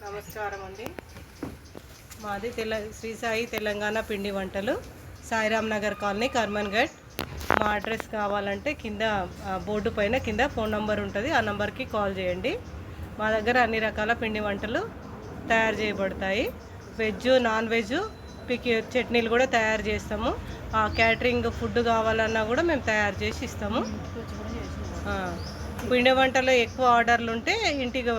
నమస్కారం అండి. మాది శ్రీ సాయి తెలంగాణ పిండి వంటలు, సాయిరామ్ నగర్ కాలనీ, కర్మన్ ఘట్. మా అడ్రస్ కావాలంటే కింద బోర్డు పైన కింద ఫోన్ నంబర్ ఉంటుంది, ఆ నంబర్కి కాల్ చేయండి. మా దగ్గర అన్ని రకాల పిండి వంటలు తయారు చేయబడతాయి. వెజ్, నాన్ వెజ్, చట్నీలు కూడా తయారు చేస్తాము. క్యాటరింగ్ ఫుడ్ కావాలన్నా కూడా మేము తయారు చేసి ఇస్తాము. పిండి వంటలు ఎక్కువ ఆర్డర్లు ఉంటే ఇంటికి,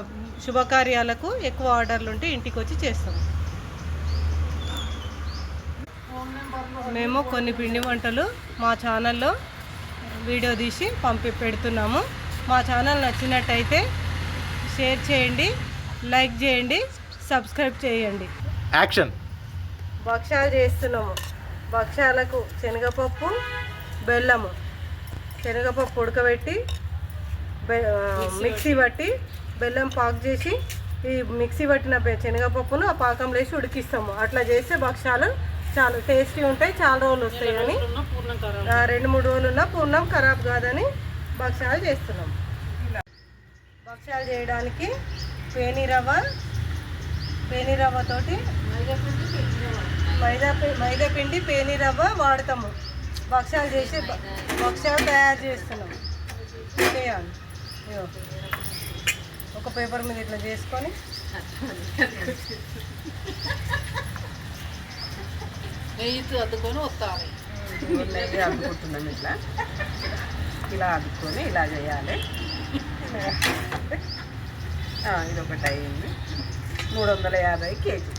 శుభకార్యాలకు ఎక్కువ ఆర్డర్లు ఉంటే ఇంటికి వచ్చి చేస్తాము. మేము కొన్ని పిండి వంటలు మా ఛానల్లో వీడియో తీసి పెడుతున్నాము. మా ఛానల్ నచ్చినట్టయితే షేర్ చేయండి, లైక్ చేయండి, సబ్స్క్రైబ్ చేయండి. యాక్షన్. భక్ష్యాలు చేస్తున్నాము. భక్ష్యాలకు శనగపప్పు, బెల్లము, శనగపప్పు ఉడకబెట్టి మిక్సీ పట్టి బెల్లం పాకు చేసి ఈ మిక్సీ పట్టిన శనగపప్పును ఆ పాకంలో వేసి ఉడికిస్తాము. అట్లా చేస్తే భక్ష్యాలు చాలా టేస్టీ ఉంటాయి, చాలా రోజులు వస్తాయి. కానీ 2-3 రోజులు ఉన్నా పూర్ణం ఖరాబ్ కాదని భక్ష్యాలు చేస్తున్నాం. భక్ష్యాలు చేయడానికి పేని రవ్వతోటి మైదా పిండి పేని రవ్వ వాడతాము. భక్ష్యాలు తయారు చేస్తున్నాం. చేయాలి. ఒక పేపర్ మీద ఇట్లా చేసుకొని నెయ్యి అద్దుకొని వస్తాను. నెయ్యి అద్దుకుంటున్నాం. ఇలా అద్దుకొని ఇలా చేయాలి. ఇది ఒకటి అయింది. 350 కేజీ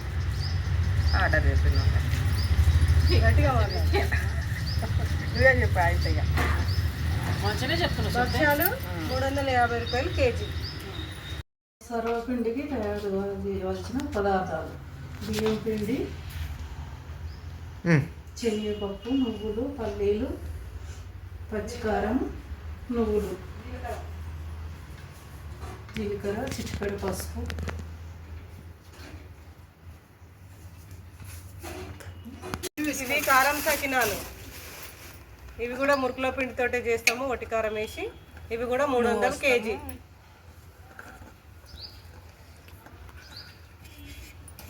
ఆర్డర్ చేస్తున్నాం. గట్టిగా నువ్వే చెప్పి అయితే ఇక మంచిగా చెప్తున్నాను. భక్ష్యాలు 350 రూపాయలు కేజీ. సర్వపిండికి తయారు చేయవలసిన పదార్థాలు: బియ్యం పిండి, శనగపప్పు, నువ్వులు, పల్లీలు, పచ్చికారం, నువ్వులు, జీలకర్ర, చిటికెడు పసుపు, ఇవి కారం సకినాలు. ఇవి కూడా మురుకుల పిండితోటే చేస్తాము, వట్టి కారం వేసి. ఇవి కూడా 300 కేజీ.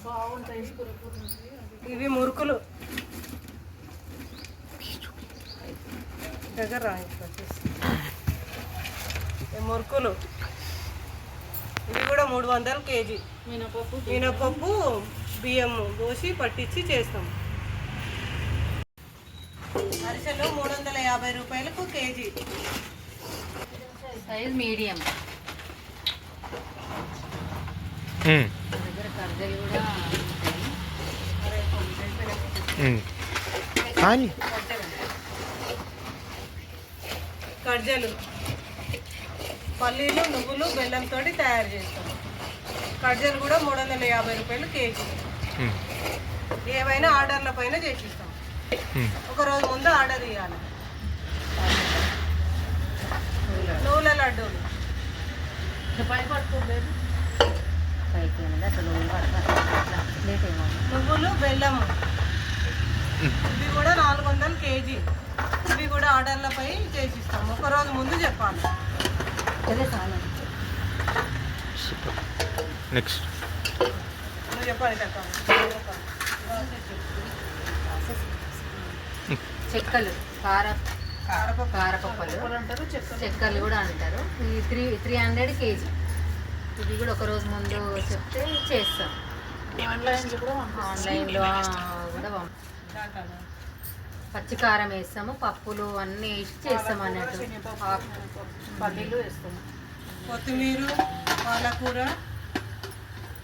బాగుంటాయి. ఇవి మురుకులు. దగ్గర మురుకులు. ఇవి కూడా 300 కేజీ. మినపప్పు బియ్యం పోసి పట్టించి చేస్తాం. అరిసెలు 350 రూపాయలకు కేజీ. Size medium. దగ్గర కర్జలు కూడా కర్జలు పల్లీలు, నువ్వులు, బెల్లంతో తయారు చేస్తాం. కర్జలు కూడా 350 రూపాయలు కేజీ. ఏవైనా ఆర్డర్ల పైన చేసిస్తాం. ఒకరోజు ముందు ఆర్డర్ ఇవ్వాలి. నువ్వుల లడ్డూలు, నువ్వులు, బెల్లము, ఇవి కూడా 400 కేజీ. ఇవి కూడా ఆర్డర్లపై చేసిస్తాం. ఒకరోజు ముందు చెప్పాలి. నెక్స్ట్ నువ్వు చెప్పాలి. చెక్కలు, కారపప్పులు అంటారు, చెక్కలు కూడా అంటారు. ఇది 300 కేజీ. ఇది కూడా ఒక రోజు ముందు చెప్తే చేస్తాం. ఆన్లైన్లో కూడా పచ్చికారం వేస్తాము, పప్పులు అన్నీ వేసి చేస్తాం అన్నట్టు. పల్లీలు వేస్తాము, కొత్తిమీర, పాలకూర,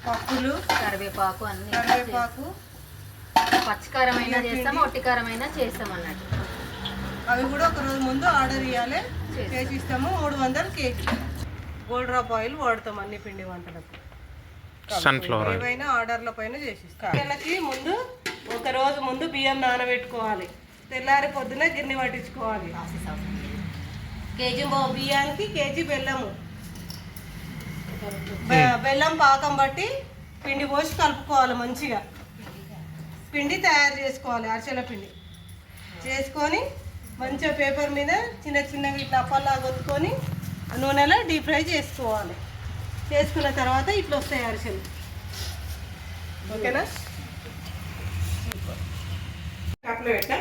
పప్పులు, కరివేపాకు అన్నీ. కరివేపాకు పచ్చికారం అయినా చేస్తాము, ఒట్టికారం అయినా చేస్తాం అన్నట్టు. అవి కూడా ఒక రోజు ముందు ఆర్డర్ ఇవ్వాలి, చేసిస్తాము. 300 కేజీ. గోల్డ్ డ్రాప్ ఆయిల్ వాడతాం అన్ని పిండి వంటలకు. Sunflower oil. ఏవైనా ఆర్డర్ల పైన చేసిస్తాం. నెలకి ముందు ఒక రోజు ముందు బియ్యం నానబెట్టుకోవాలి. తెల్లారి పొద్దున గిన్నె పట్టించుకోవాలి. కేజీ బియ్యానికి కేజీ బెల్లము. బెల్లం పాకం బట్టి పిండి పోసి కలుపుకోవాలి. మంచిగా పిండి తయారు చేసుకోవాలి. అరిసెల పిండి చేసుకొని మంచిగా పేపర్ మీద చిన్న చిన్నగా ఇట్లా అప్పల్లాగా కొట్టుకొని నూనెలో డీప్ ఫ్రై చేసుకోవాలి. చేసుకున్న తర్వాత ఇట్లా వస్తాయి అరిసెలు. ఓకేనా కప్లో పెట్టా